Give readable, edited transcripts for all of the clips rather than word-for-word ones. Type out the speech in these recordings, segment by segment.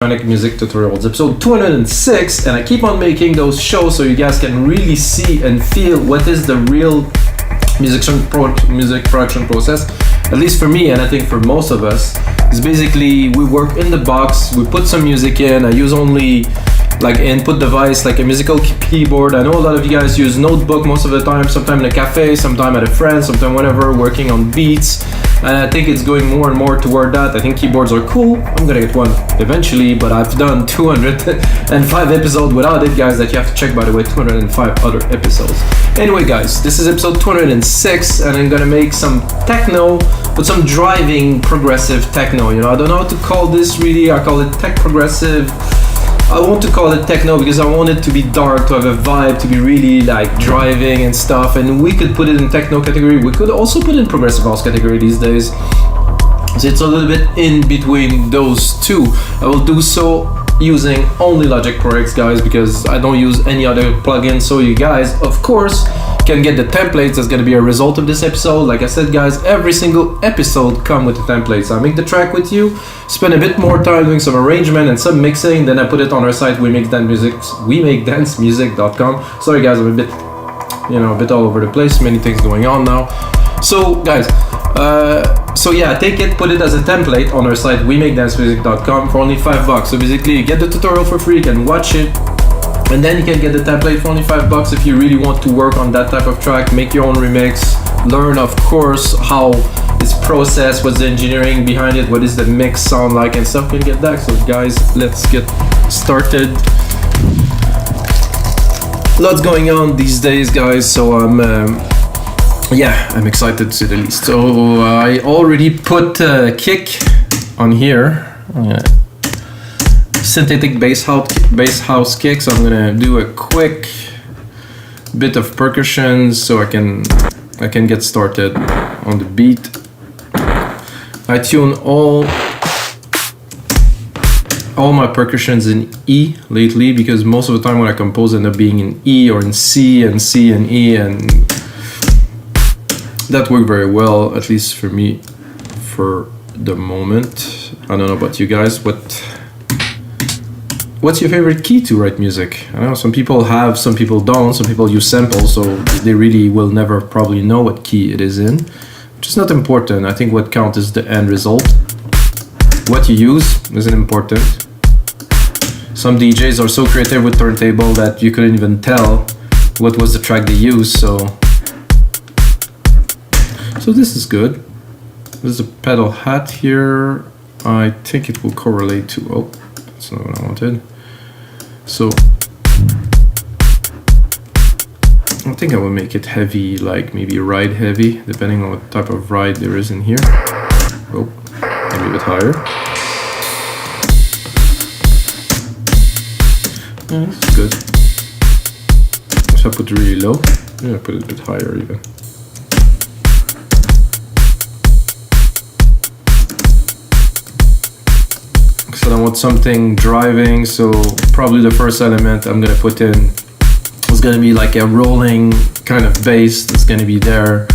music tutorials, episode 206, and I keep on making those shows so you guys can really see and feel what is the real music production process. At least for me, and I think for most of us, is basically we work in the box, we put some music in. I use only like input device like a musical keyboard. I know a lot of you guys use notebook most of the time, sometime in a cafe, sometime at a friend, sometime whenever, working on beats. And I think it's going more and more toward that. I think keyboards are cool. I'm gonna get one eventually, but I've done 205 episodes without it, guys, that you have to check, by the way, 205 other episodes. Anyway, guys, this is episode 206, and I'm gonna make some techno, but some driving progressive techno. You know, I don't know how to call this really. I call it tech progressive. I want to call it techno because I want it to be dark, to have a vibe, to be really like driving and stuff. And we could put it in techno category. We could also put it in progressive house category these days. So it's a little bit in between those two. I will do so using only Logic Pro X, guys, because I don't use any other plugin. So you guys, of course, can get the templates. That's gonna be a result of this episode. Like I said, guys, every single episode come with the templates. I make the track with you, spend a bit more time doing some arrangement and some mixing, then I put it on our site, WeMakeDanceMusic.com. Sorry guys, I'm a bit all over the place, many things going on now. So guys, so yeah, take it, put it as a template on our site, WeMakeDanceMusic.com, for only $5. So basically you get the tutorial for free, you can watch it, and then you can get the template for only $5 if you really want to work on that type of track, make your own remix, learn, of course, how it's processed, what's the engineering behind it, what does the mix sound like and stuff. You can get that. So guys, let's get started. Lots going on these days, guys, so I'm excited to say the least. So I already put kick on here. Synthetic bass house kick, so I'm gonna do a quick bit of percussions so I can get started on the beat. I tune all my percussions in E lately because most of the time when I compose end up being in E or in C and C and E, and that worked very well, at least for me for the moment. I don't know about you guys, what's your favorite key to write music? I know some people have, some people don't, some people use samples, so they really will never probably know what key it is in, which is not important. I think what counts is the end result. What you use isn't important. Some DJs are so creative with turntable that you couldn't even tell what was the track they used, so this is good. There's a pedal hat here. I think it will correlate to, oh, that's not what I wanted. So I think I will make it heavy, like maybe ride heavy, depending on what type of ride there is in here. Oh, maybe a bit higher. Yeah, that's good. If I put it really low, yeah, put it a bit higher even. So I want something driving, so probably the first element I'm gonna put in is gonna be like a rolling kind of bass that's gonna be there.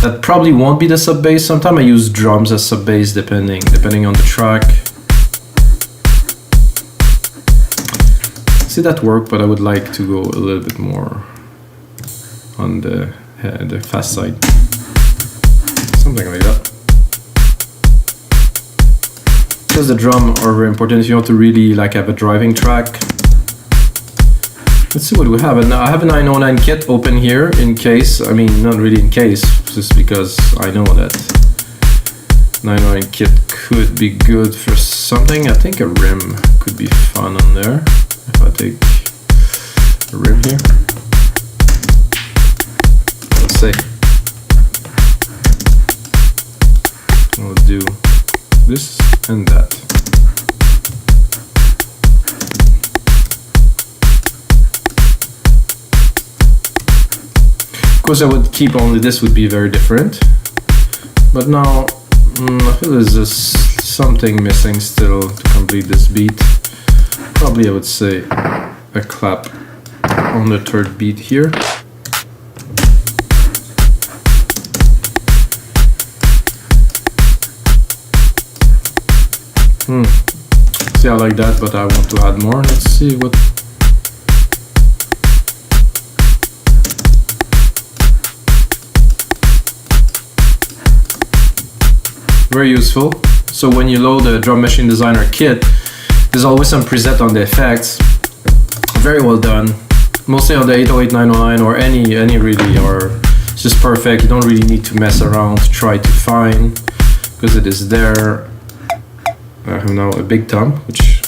That probably won't be the sub bass. Sometimes I use drums as sub bass depending on the track. See, that worked, but I would like to go a little bit more on the fast side. Something like that. Because the drum are very important if you want to really like have a driving track. Let's see what we have. And I have a 909 kit open here in case, I mean not really in case, just because I know that 909 kit could be good for something. I think a rim could be fun on there. If I take a rim here. Let's see. I'll do this and that. Of course I would keep only this, would be very different, but now I feel there's just something missing still to complete this beat. Probably I would say a clap on the third beat here. See, I like that, but I want to add more. Let's see what. Very useful. So when you load the Drum Machine Designer kit, there's always some preset on the effects. Very well done. Mostly on the 808, 909 or any really, or it's just perfect. You don't really need to mess around to try to find, because it is there. I have now a big tom, which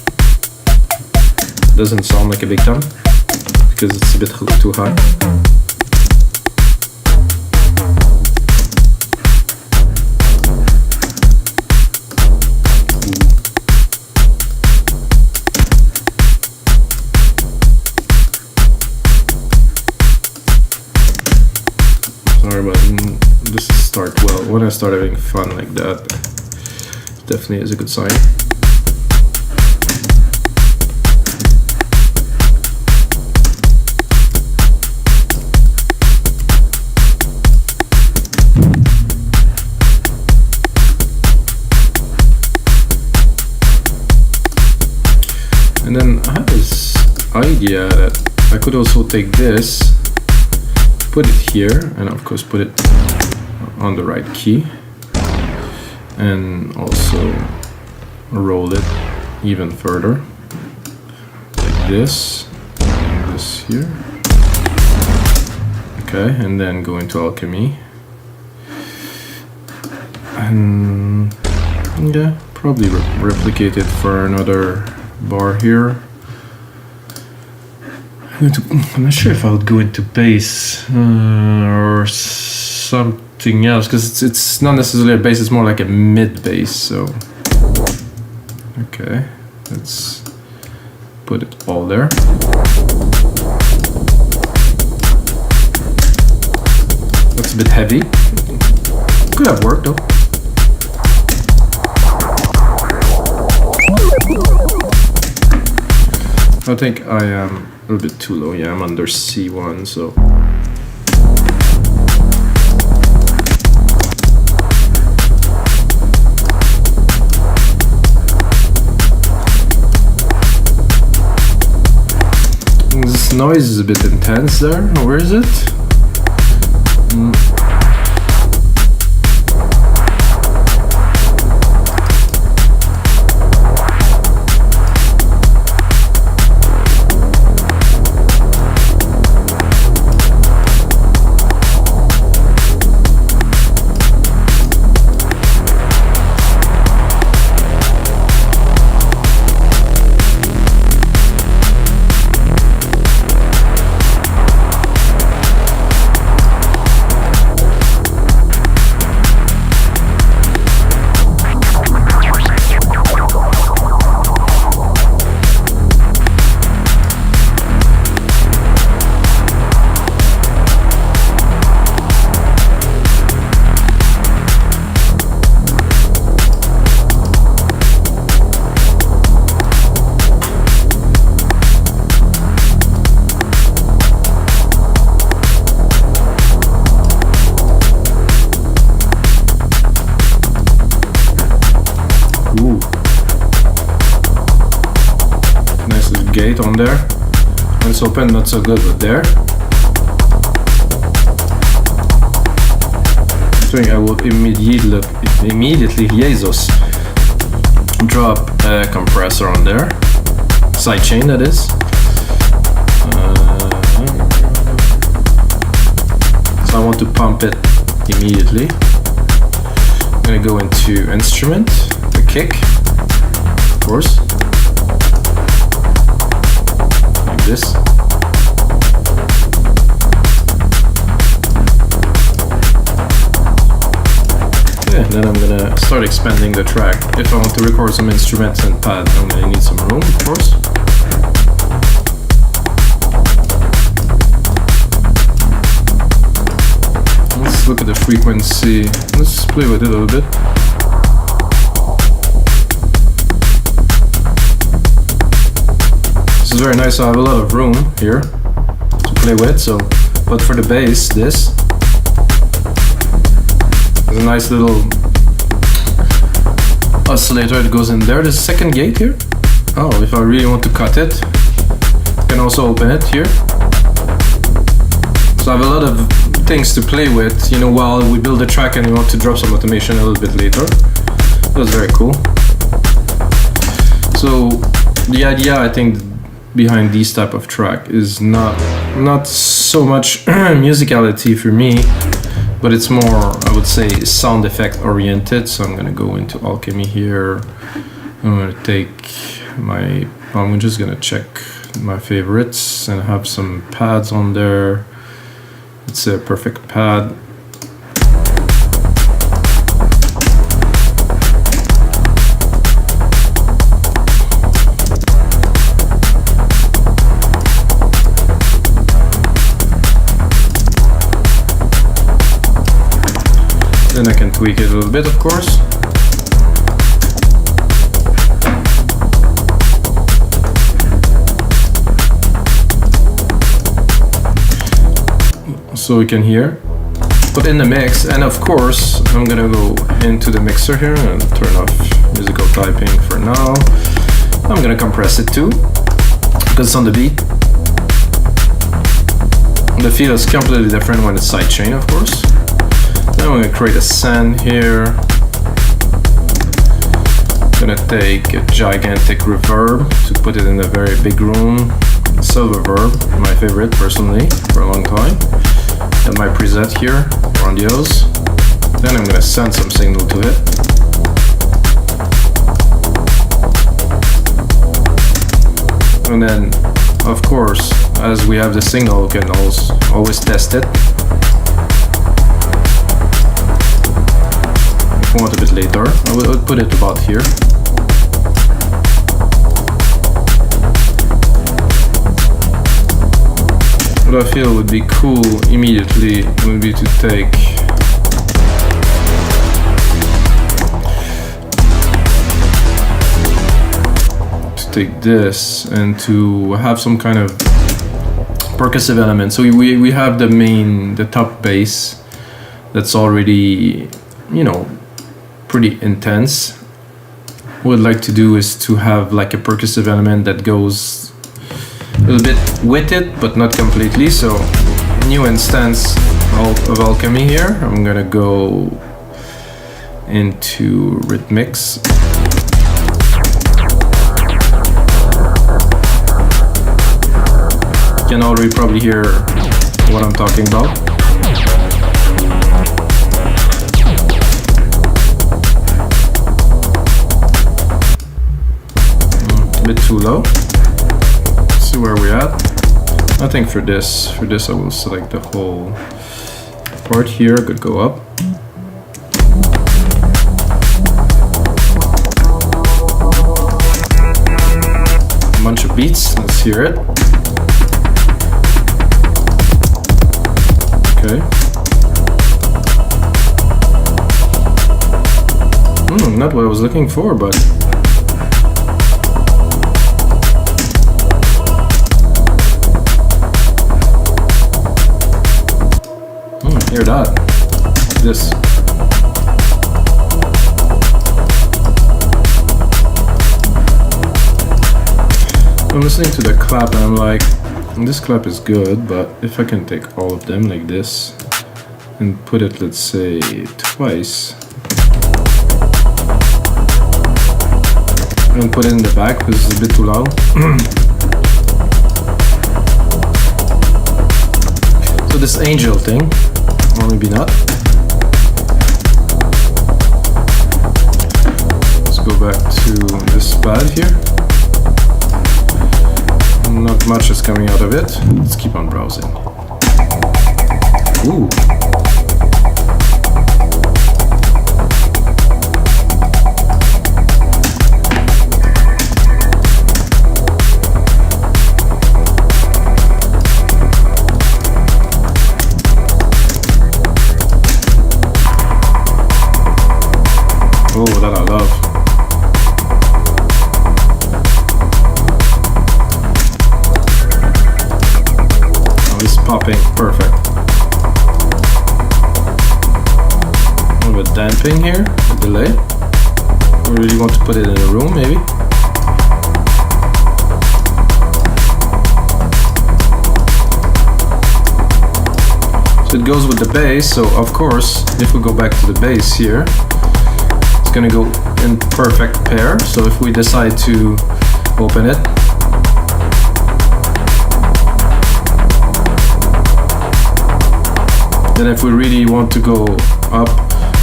doesn't sound like a big tom because it's a bit too high. Sorry, but this start well. When I start having fun like that, definitely is a good sign. And then I have this idea that I could also take this, put it here, and of course put it on the right key, and also roll it even further, like this, and this here. Okay, and then go into Alchemy, and yeah, probably replicate it for another bar here. I'm not sure if I would go into bass or something else, because it's not necessarily a bass, it's more like a mid bass. So okay, let's put it all there. That's a bit heavy. Could have worked though. I think I am a little bit too low. Yeah, I'm under C1, so. This noise is a bit intense there. Where is it? Gate on there. When it's open, not so good, but there. I think I will immediately Jesus drop a compressor on there, sidechain that is. So I want to pump it immediately. I'm gonna go into instrument, the kick, of course. This. Okay, then I'm gonna start expanding the track. If I want to record some instruments and pad, I'm gonna need some room, of course. Let's look at the frequency. Let's play with it a little bit. This is very nice. I have a lot of room here to play with. So, but for the bass, this is a nice little oscillator that goes in there. There's a second gate here. Oh, if I really want to cut it, I can also open it here. So I have a lot of things to play with, you know, while we build a track and we want to drop some automation a little bit later. That's very cool. So the idea, I think, behind these type of track is not so much musicality for me, but it's more, I would say, sound effect oriented. So I'm gonna go into Alchemy here. I'm gonna take I'm just gonna check my favorites and have some pads on there. It's a perfect pad. Then I can tweak it a little bit, of course. So we can hear, put in the mix, and of course I'm gonna go into the mixer here and turn off musical typing for now. I'm gonna compress it too, because it's on the beat. The feel is completely different when it's sidechain, of course. Then I'm gonna create a send here. Gonna take a gigantic reverb to put it in a very big room. Silver reverb, my favorite personally for a long time. And my preset here, grandiose. Then I'm gonna send some signal to it. And then, of course, as we have the signal, we can always test it. If we want a bit later, I will put it about here. What I feel would be cool immediately would be to take this and to have some kind of percussive element. So we have the top bass that's already, you know, pretty intense. What I'd like to do is to have like a percussive element that goes a little bit with it, but not completely. So new instance of Alchemy here. I'm gonna go into rhythmics. You can already probably hear what I'm talking about. A bit too low. Let's see where we're at. I think for this I will select the whole part here. Could go up. A bunch of beats. Let's hear it. Okay. Not what I was looking for, but hear that. This. I'm listening to the clap and I'm like, this clap is good, but if I can take all of them like this and put it, let's say, twice, and put it in the back because it's a bit too loud. So this angel thing, or maybe not. Let's go back to this pad here. Not much is coming out of it. Let's keep on browsing. Ooh. Oh, that I love. Popping, perfect. A little bit damping here, a delay. We really want to put it in a room, maybe. goes with the bass, so of course, if we go back to the bass here, it's gonna go in perfect pair. So if we decide to open it, then if we really want to go up,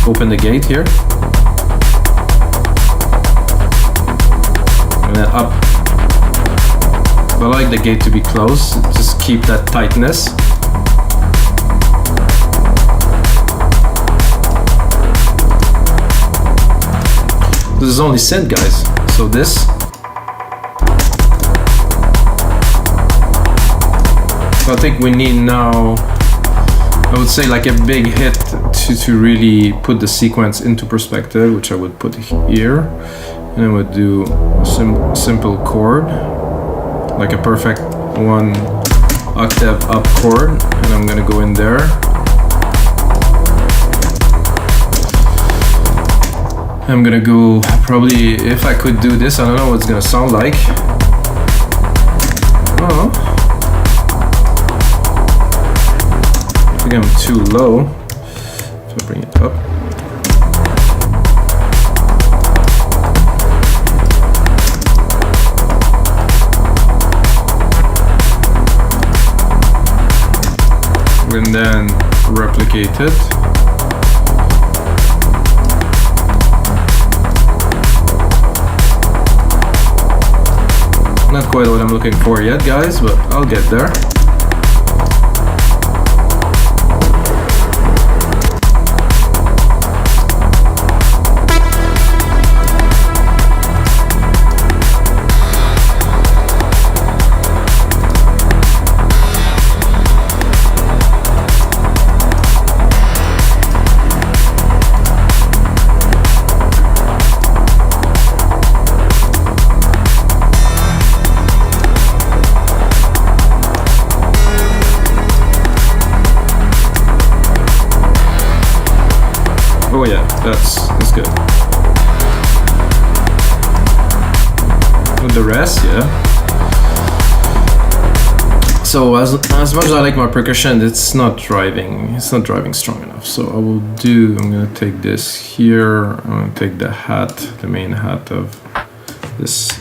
open the gate here, and then up. I like the gate to be close, just keep that tightness. This is only synth, guys, so this. I think we need now, I would say, like a big hit to really put the sequence into perspective, which I would put here. And I would do a simple chord, like a perfect 1 octave up chord, and I'm gonna go in there. I'm gonna go, probably, if I could do this, I don't know what it's gonna sound like. Oh, I think I'm too low, so bring it up. And then replicate it. Not quite what I'm looking for yet, guys, but I'll get there. Oh yeah, that's good. With the rest, yeah. So as much as I like my percussion, it's not driving strong enough. So I'm gonna take this here, I'm gonna take the hat, the main hat of this.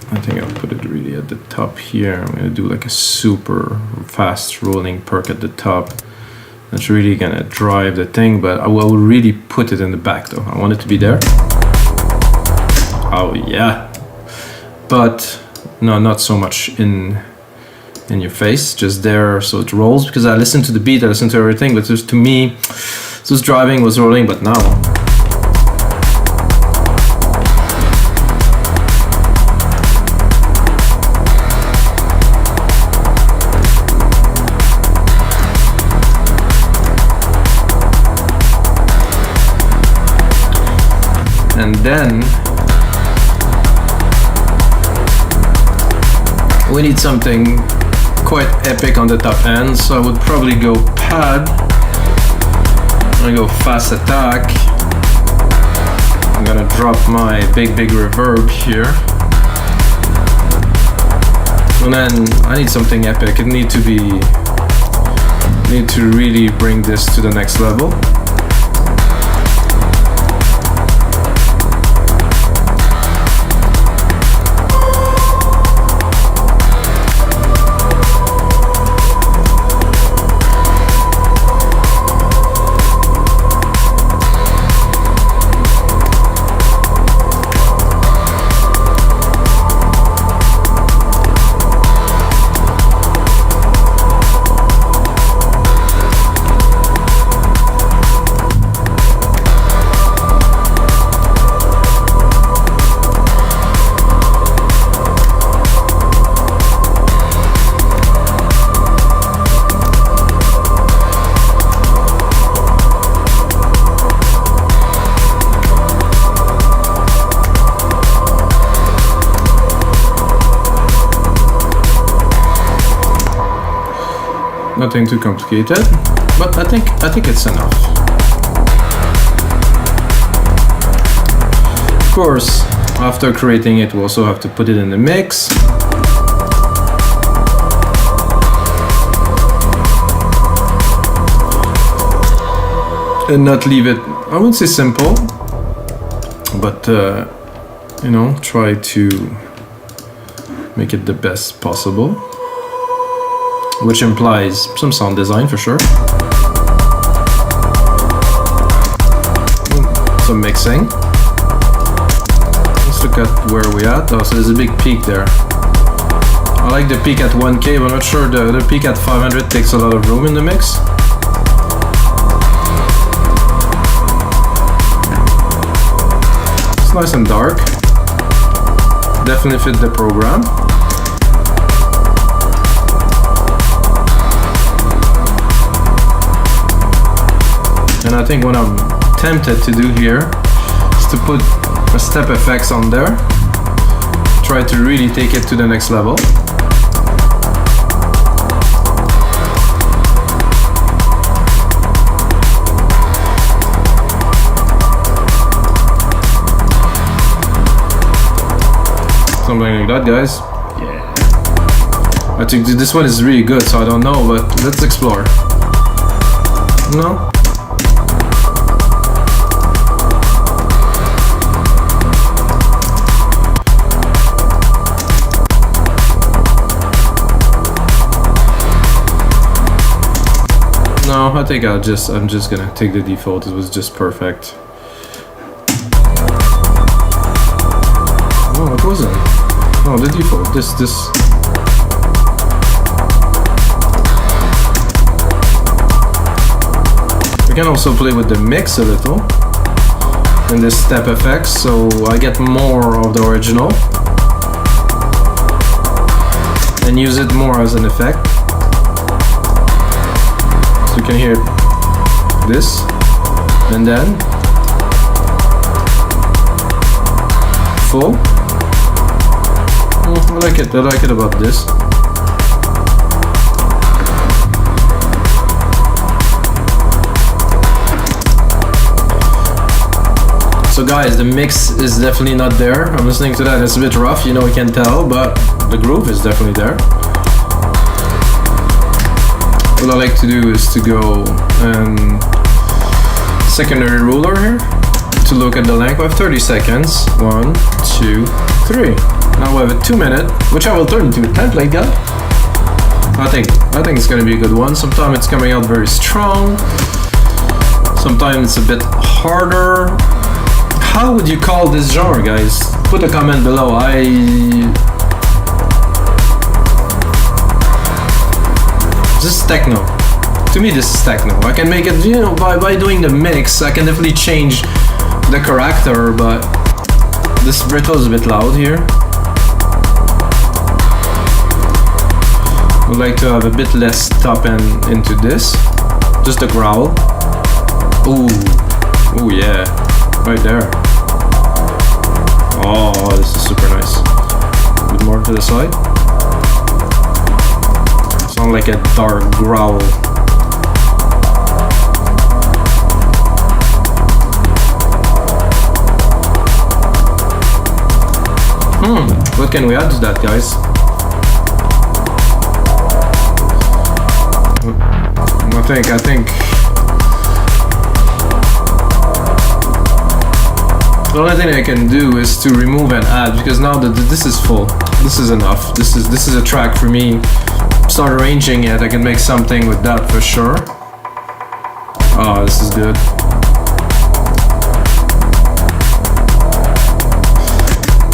I think I'll put it really at the top here. I'm gonna do like a super fast rolling perk at the top. That's really gonna drive the thing, but I will really put it in the back though. I want it to be there. Oh yeah. But no, not so much in your face, just there so it rolls, because I listen to the beat, I listen to everything, but just to me, this was driving, was rolling, but now. And then we need something quite epic on the top end, so I would probably go pad. I'm gonna go fast attack. I'm gonna drop my big reverb here. And then I need something epic. It need to really bring this to the next level. Nothing too complicated, but I think it's enough. Of course, after creating it, we also have to put it in the mix. and not leave it, I wouldn't say simple, but you know, try to make it the best possible, which implies some sound design for sure, some mixing. Let's look at where we at. Oh, so there's a big peak there. I like the peak at 1K, but I'm not sure the peak at 500 takes a lot of room in the mix. It's nice and dark. Definitely fit the program. And I think what I'm tempted to do here is to put a step effects on there. Try to really take it to the next level. Something like that, guys. Yeah. I think this one is really good, so I don't know, but let's explore. No? No, I think I'm just gonna take the default. It was just perfect. Oh, it wasn't. No, the default. This. We can also play with the mix a little in this step effects, so I get more of the original and use it more as an effect. So you can hear this, and then full. I like it. I like it about this. So guys, the mix is definitely not there. I'm listening to that. It's a bit rough, you know, we can tell, but the groove is definitely there. What I like to do is to go secondary ruler here to look at the length. We have 30 seconds. 1, 2, 3. Now we have a 2 minute, which I will turn into a template, guy. I think it's gonna be a good one. Sometimes it's coming out very strong. Sometimes it's a bit harder. How would you call this genre, guys? Put a comment below. This is techno. To me, this is techno. I can make it, you know, by doing the mix, I can definitely change the character, but this brittle is a bit loud here. Would like to have a bit less top end into this. Just a growl. Ooh, yeah, right there. Oh, this is super nice. A bit more to the side. Sound like a dark growl. What can we add to that, guys? I think the only thing I can do is to remove and add, because now that this is full, this is enough. This is a track for me. Start arranging it. I can make something with that for sure. Oh, this is good.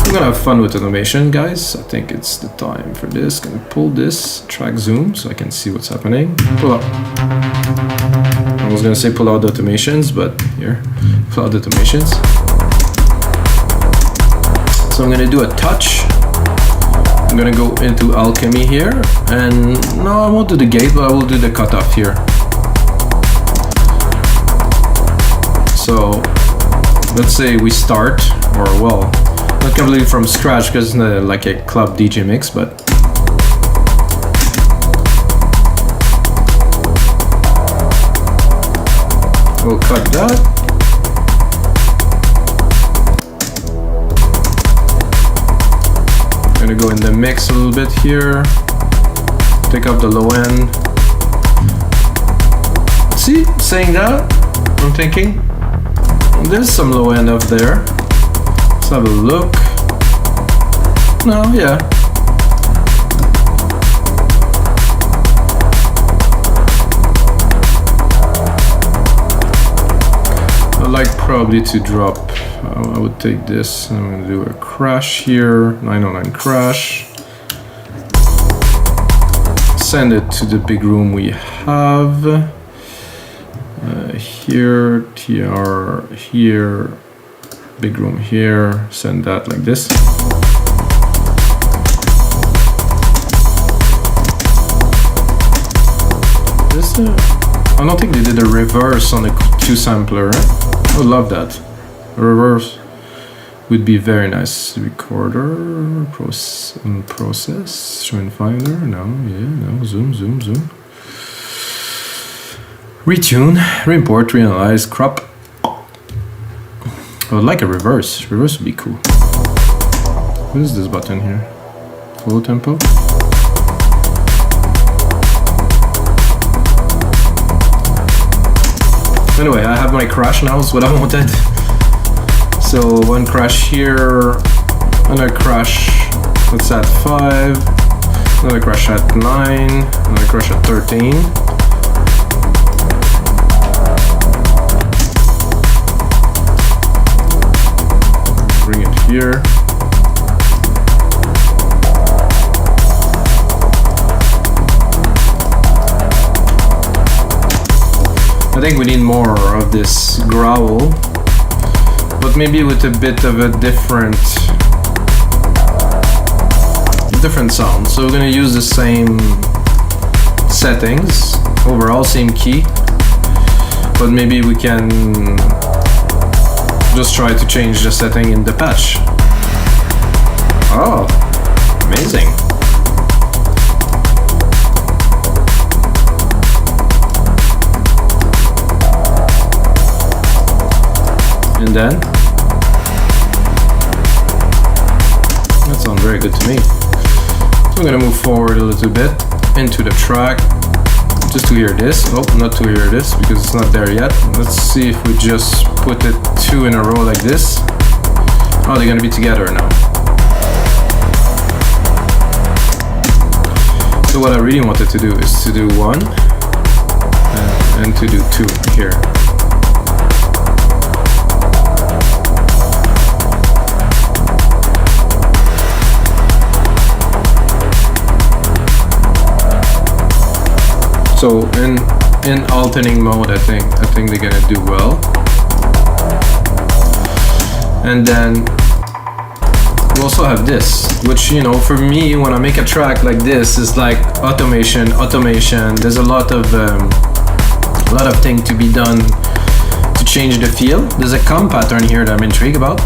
I'm gonna have fun with automation, guys. I think it's the time for this. Gonna pull this track zoom so I can see what's happening. Pull up. I was gonna say pull out the automations, but here, pull out the automations. So I'm gonna do a touch. I'm gonna go into Alchemy here, and no, I won't do the gate, but I will do the cutoff here. So let's say we start, or well, not completely from scratch because it's not like a club DJ mix, but we'll cut that. I'm gonna go in the mix a little bit here, take up the low end. See, saying that, I'm thinking. There's some low end up there. Let's have a look. No, yeah. I'd like probably to drop. I would take this. I'm gonna do a crash here. 909 crash. Send it to the big room we have. Here, TR here, big room here, send that like this. I don't think they did a reverse on the Q sampler. I would love that. A reverse would be very nice. Recorder, process, show in Finder, no, yeah, no, zoom. Retune, reimport, reanalyze, crop. I would like a reverse. Reverse would be cool. What is this button here? Full tempo? Anyway, I have my crash now, is what I wanted. So one crash here, another crash, what's that, 5, another crash at 9, another crash at 13. Bring it here. I think we need more of this growl, but maybe with a bit of a different sound. So we're gonna use the same settings, overall same key, but maybe we can just try to change the setting in the patch. Oh, amazing. And then, that sounds very good to me. So I'm gonna move forward a little bit into the track, just to hear this. Oh, not to hear this, because it's not there yet. Let's see if we just put it 2 in a row like this. Oh, they're gonna be together now. So what I really wanted to do is to do 1 and to do 2 here. So in alternating mode, I think they're gonna do well. And then we also have this, which, you know, for me, when I make a track like this, it's like automation. There's a lot of thing to be done to change the feel. There's a comp pattern here that I'm intrigued about.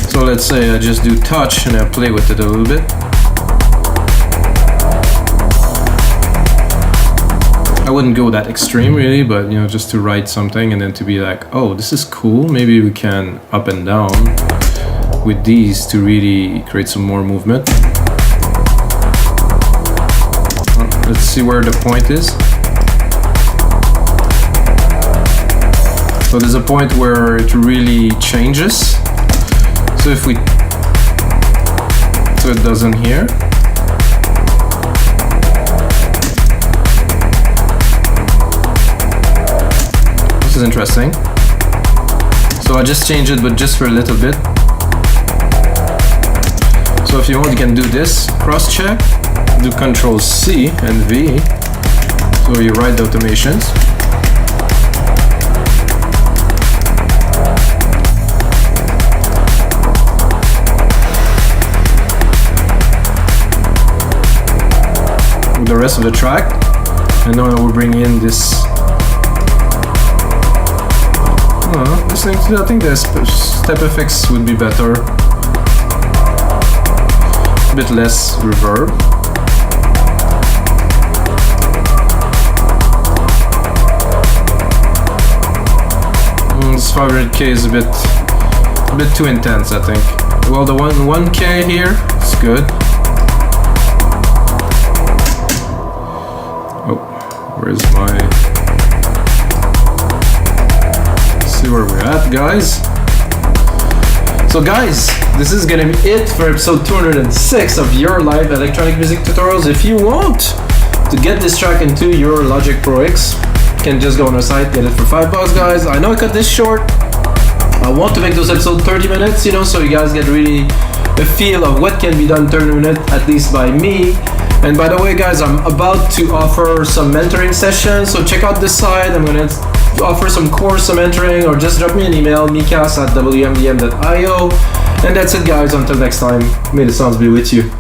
So let's say I just do touch and I play with it a little bit. I wouldn't go that extreme really, but you know, just to write something and then to be like, oh, this is cool. Maybe we can up and down with these to really create some more movement. Let's see where the point is. So there's a point where it really changes. So if we, so it doesn't here. This is interesting. So I just changed it, but just for a little bit. So if you want, you can do this, cross check, do Control C and V. So you write the automations. The rest of the track, and then I will bring in this. I think the step effects would be better, a bit less reverb. This 500K is a bit too intense, I think. Well, the 1K here, it's good. Oh, where's my... Let's see where we're at, guys. So guys, this is gonna be it for episode 206 of your live electronic music tutorials. If you want to get this track into your Logic Pro X, you can just go on our site, get it for $5, guys. I know I cut this short. I want to make those episodes 30 minutes, you know, so you guys get really a feel of what can be done 30 minutes, at least by me. And by the way, guys, I'm about to offer some mentoring sessions, so check out this site. I'm gonna offer some course, some mentoring, or just drop me an email, mikas@wmdm.io. And that's it, guys. Until next time, may the sounds be with you.